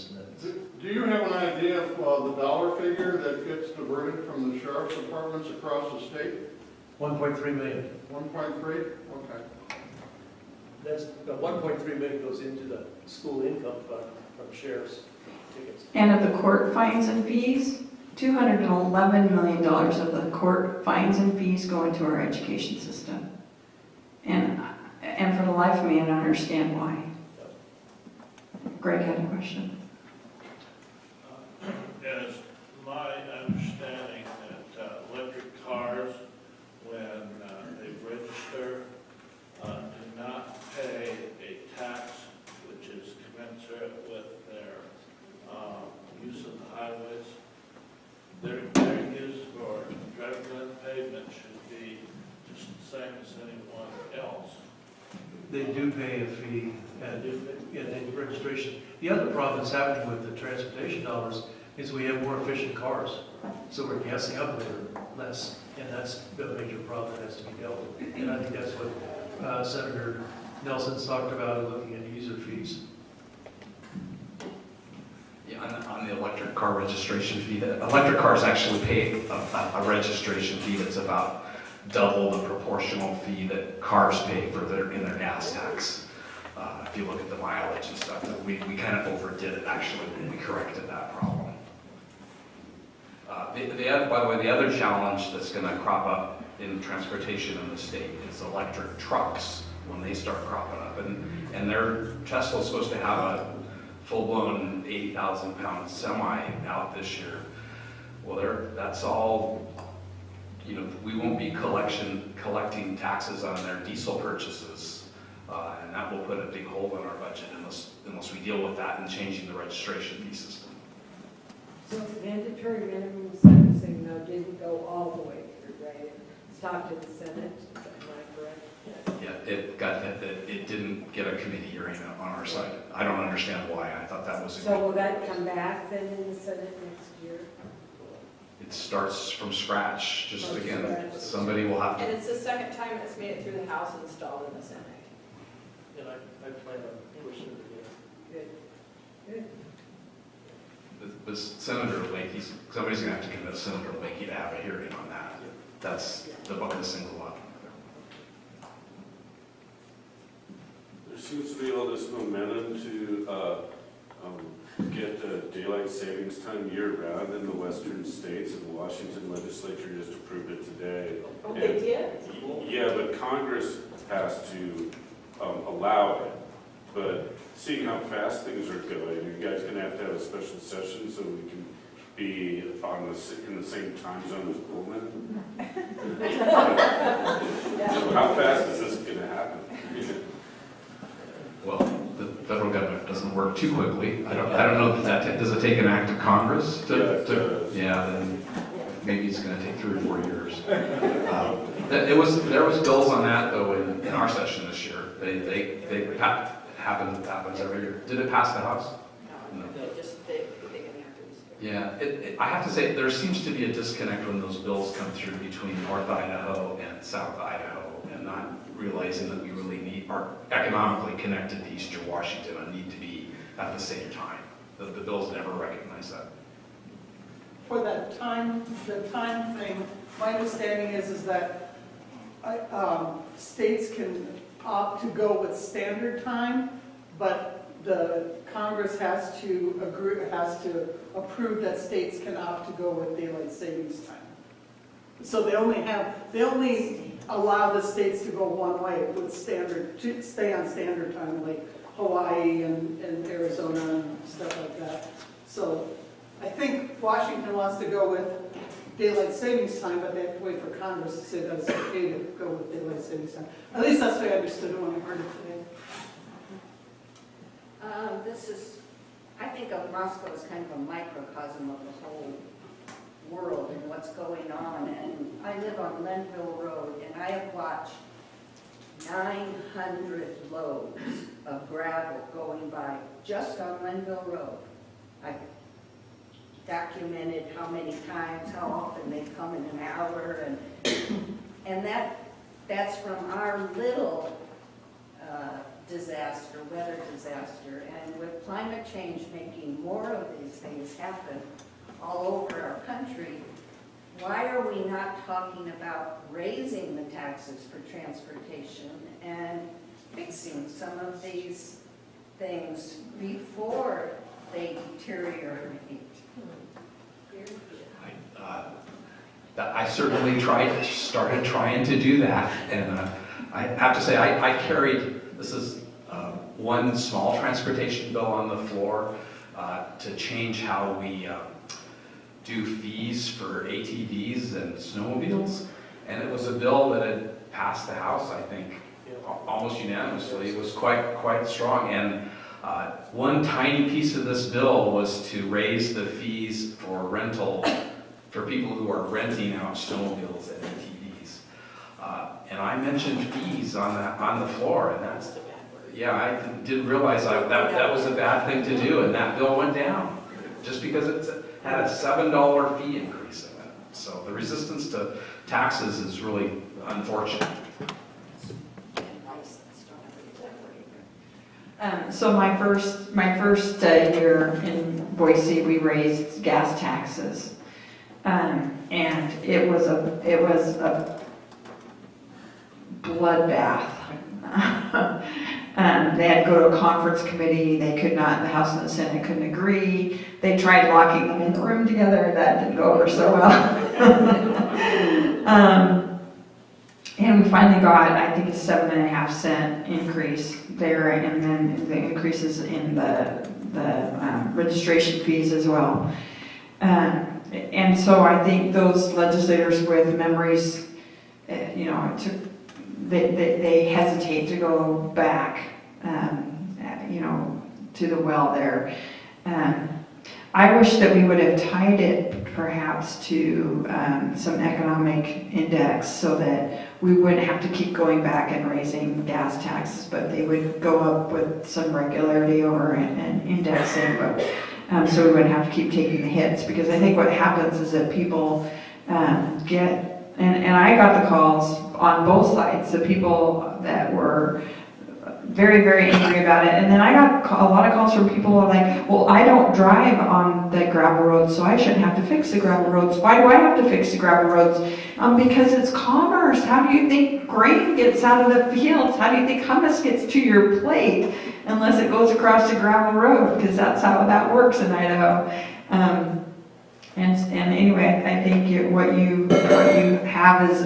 this and that. Do you have an idea of the dollar figure that gets diverted from the sheriff's departments across the state? 1.3 million. 1.3? Okay. That's, 1.3 million goes into the school income fund from sheriff's tickets. And of the court fines and fees, $211 million of the court fines and fees go into our education system. And for the life of me, I don't understand why. Greg had a question. It's my understanding that electric cars, when they register, do not pay a tax which is commensurate with their use of the highways. Their use for driving on pavement should be just the same as anyone else. They do pay a fee and in registration. The other problem that's happening with the transportation dollars is we have more efficient cars. So we're gassing up there less, and that's a major problem that has to be dealt with. And I think that's what Senator Nelson's talked about, looking at user fees. Yeah, on the electric car registration fee, the electric cars actually pay a registration fee that's about double the proportional fee that cars pay in their gas tax. If you look at the mileage and stuff, we kind of overdid it actually when we corrected that problem. By the way, the other challenge that's going to crop up in transportation in the state is electric trucks when they start cropping up. And Tesla's supposed to have a full-blown 80,000-pound semi out this year. Well, that's all, you know, we won't be collecting taxes on their diesel purchases. And that will put a big hole in our budget unless we deal with that and changing the registration fee system. So mandatory minimum sentencing though didn't go all the way through, right? It stopped at the Senate, am I correct? Yeah, it didn't get a committee hearing on our side. I don't understand why. I thought that was. So will that come back then in the Senate next year? It starts from scratch. Just again, somebody will have to. And it's the second time it's made it through the House and installed in the Senate. And I plan on pushing it again. Good. Good. But Senator Lakey, somebody's going to have to convince Senator Lakey to have a hearing on that. That's the buck of the single lot. There seems to be all this momentum to get daylight savings time year-round in the western states, and the Washington legislature just approved it today. Oh, they did? Yeah, but Congress has to allow it. But seeing how fast things are going, you guys going to have a special session so we can be in the same time zone as Pullman? So how fast is this going to happen? Well, the federal government doesn't work too quickly. I don't know if does it take an act of Congress yeah, then maybe it's going to take 3 or 4 years. There was bills on that though in our session this year. They happens every year. Did it pass the House? No. They can have to. Yeah, I have to say there seems to be a disconnect when those bills come through between North Idaho and South Idaho, and not realizing that we really are economically connected to Eastern Washington and need to be at the same time. The bills never recognize that. For the time thing, my understanding is that states can opt to go with standard time, but the Congress has to approve that states can opt to go with daylight savings time. So they only allow the states to go one way with to stay on standard time, like Hawaii and Arizona and stuff like that. So I think Washington wants to go with daylight savings time, but they have to wait for Congress to say that it's okay to go with daylight savings time. At least that's the way I understood it when I heard it today. I think of Moscow as kind of a microcosm of the whole world and what's going on. And I live on Lenville Road, and I have watched 900 loads of gravel going by just on Lenville Road. I've documented how many times, how often they come in an hour, and that's from our little disaster, weather disaster, and with climate change making more of these things happen all over our country, why are we not talking about raising the taxes for transportation and fixing some of these things before they deteriorate? I certainly started trying to do that, and I have to say, I carried, this is one small transportation bill on the floor to change how we do fees for ATVs and snowmobiles, and it was a bill that had passed the House, I think, almost unanimously. It was quite strong, and one tiny piece of this bill was to raise the fees for rental for people who are renting out snowmobiles and ATVs. And I mentioned fees on the floor, and that's, yeah, I didn't realize that was a bad thing to do, and that bill went down just because it had a $7 fee increase in it. So the resistance to taxes is really unfortunate. So my first year in Boise, we raised gas taxes, and it was a bloodbath. They had to go to a conference committee. They could not. The House and the Senate couldn't agree. They tried locking them in the room together. That didn't go over so well. And we finally got, I think, a 7.5 cent increase there, and then the increases in the registration fees as well. And so I think those legislators with memories, they hesitate to go back, to the well there. I wish that we would have tied it perhaps to some economic index so that we wouldn't have to keep going back and raising gas taxes, but they would go up with some regularity over and indexing, but so we wouldn't have to keep taking the hits, because I think what happens is that people get, and I got the calls on both sides, the people that were very, very angry about it. And then I got a lot of calls from people who are like, well, I don't drive on the gravel roads, so I shouldn't have to fix the gravel roads. Why do I have to fix the gravel roads? Because it's commerce. How do you think grain gets out of the fields? How do you think hummus gets to your plate unless it goes across the gravel road? Because that's how that works in Idaho. And anyway, I think what you have is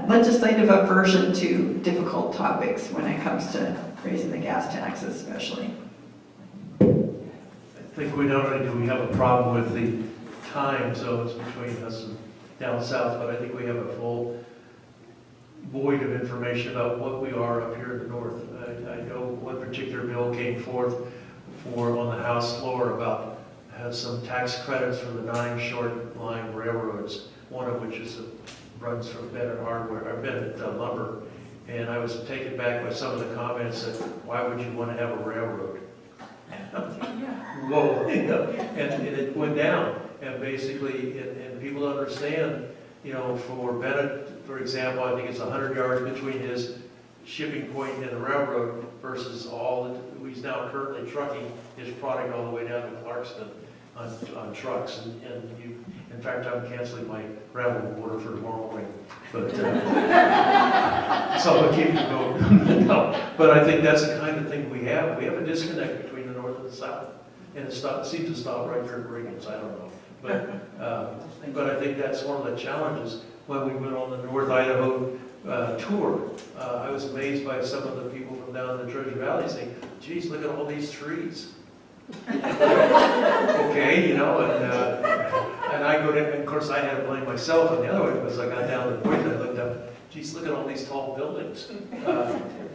legislative aversion to difficult topics when it comes to raising the gas taxes, especially. I think not only do we have a problem with the time zones between us and down south, but I think we have a full void of information about what we are up here in the north. I know one particular bill came forth on the House floor about some tax credits for the 9 short line railroads, one of which runs from Bennett Lumber. And I was taken back by some of the comments that, why would you want to have a railroad? Whoa, and it went down. And basically, and people don't understand, for Bennett, for example, I think it's 100 yards between his shipping point and the railroad versus he's now currently trucking his product all the way down to Clarkston on trucks, and in fact, I'm canceling my gravel order for tomorrow morning, but so I'll keep it going. No, but I think that's the kind of thing we have. We have a disconnect between the north and the south, and it seems to stop right there at Reagan's. I don't know, but I think that's one of the challenges. When we went on the North Idaho tour, I was amazed by some of the people from down in the Treasure Valley saying, "Geez, look at all these trees." Okay, and I go down, and of course I had to blame myself on the other way, because I got down to the point and I looked up, geez, look at all these tall buildings.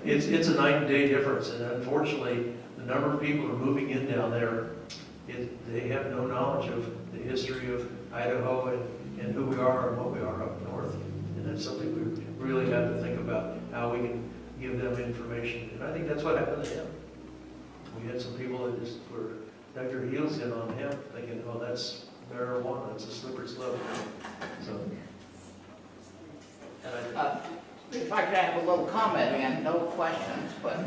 It's a night and day difference, and unfortunately, the number of people who are moving in down there, they have no knowledge of the history of Idaho and who we are and what we are up north. And that's something we really have to think about, how we can give them information. And I think that's what happened to him. We had some people that just dug their heels in on him, thinking, oh, that's marijuana, it's a slippery slope. So, If I could have a little comment, and no questions, but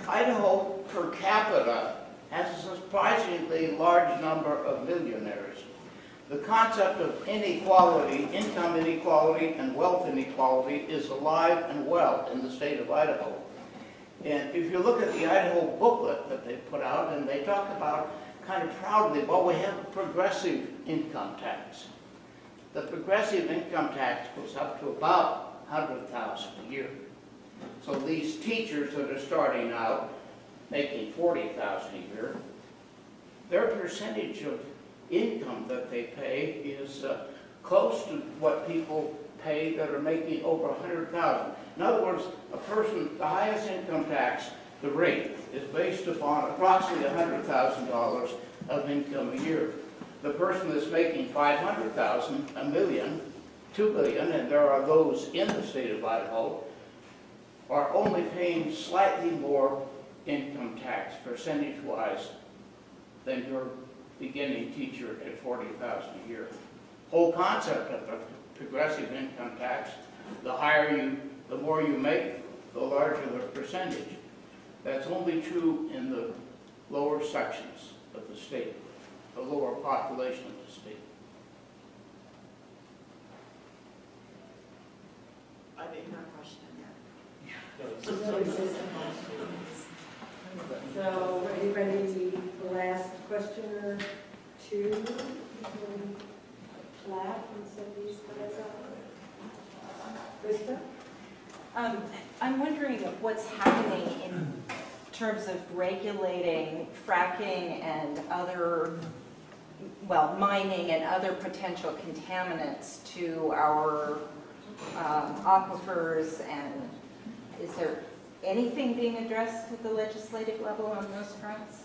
Idaho per capita has a surprisingly large number of millionaires. The concept of inequality, income inequality, and wealth inequality is alive and well in the state of Idaho. And if you look at the Idaho booklet that they put out, and they talk about kind of proudly, well, we have a progressive income tax. The progressive income tax goes up to about $100,000 a year. So these teachers that are starting out making $40,000 a year, their percentage of income that they pay is close to what people pay that are making over $100,000. In other words, a person, the highest income tax, the rate, is based upon approximately $100,000 of income a year. The person that's making $500,000, $1 million, $2 billion, and there are those in the state of Idaho, are only paying slightly more income tax percentage-wise than your beginning teacher at $40,000 a year. Whole concept of a progressive income tax, the more you make, the larger the percentage. That's only true in the lower sections of the state, the lower population of the state. I didn't have a question yet. So, anybody, last question or two? Flat and some of these guys out. Krista? I'm wondering what's happening in terms of regulating fracking and other, well, mining and other potential contaminants to our aquifers, and is there anything being addressed at the legislative level on those fronts?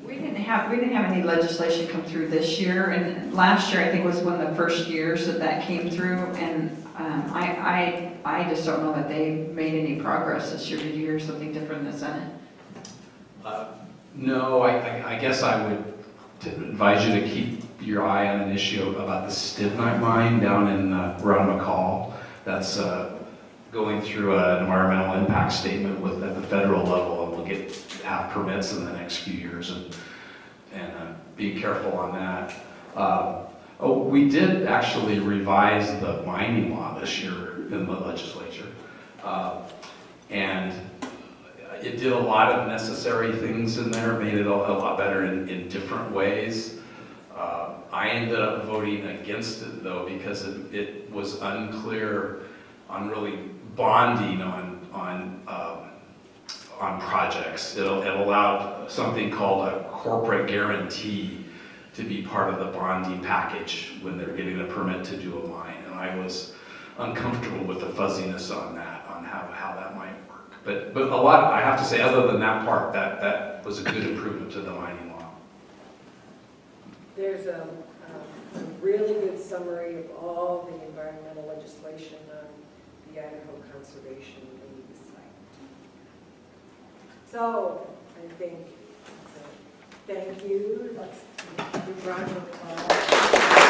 We didn't have any legislation come through this year, and last year I think was one of the first years that came through, and I just don't know that they made any progress this year. Did you hear something different in the Senate? No, I guess I would advise you to keep your eye on an issue about the stibnite mine down in around McCall. That's going through an environmental impact statement at the federal level, and we'll have permits in the next few years, and be careful on that. We did actually revise the mining law this year in the legislature, and it did a lot of necessary things in there, made it a lot better in different ways. I ended up voting against it though, because it was unclear on really bonding on projects. It allowed something called a corporate guarantee to be part of the bonding package when they're getting a permit to do a mine. And I was uncomfortable with the fuzziness on that, on how that might work. But a lot, I have to say, other than that part, that was a good improvement to the mining law. There's a really good summary of all the environmental legislation on the Idaho Conservation League site. So, I think, thank you. Let's give Roger a call.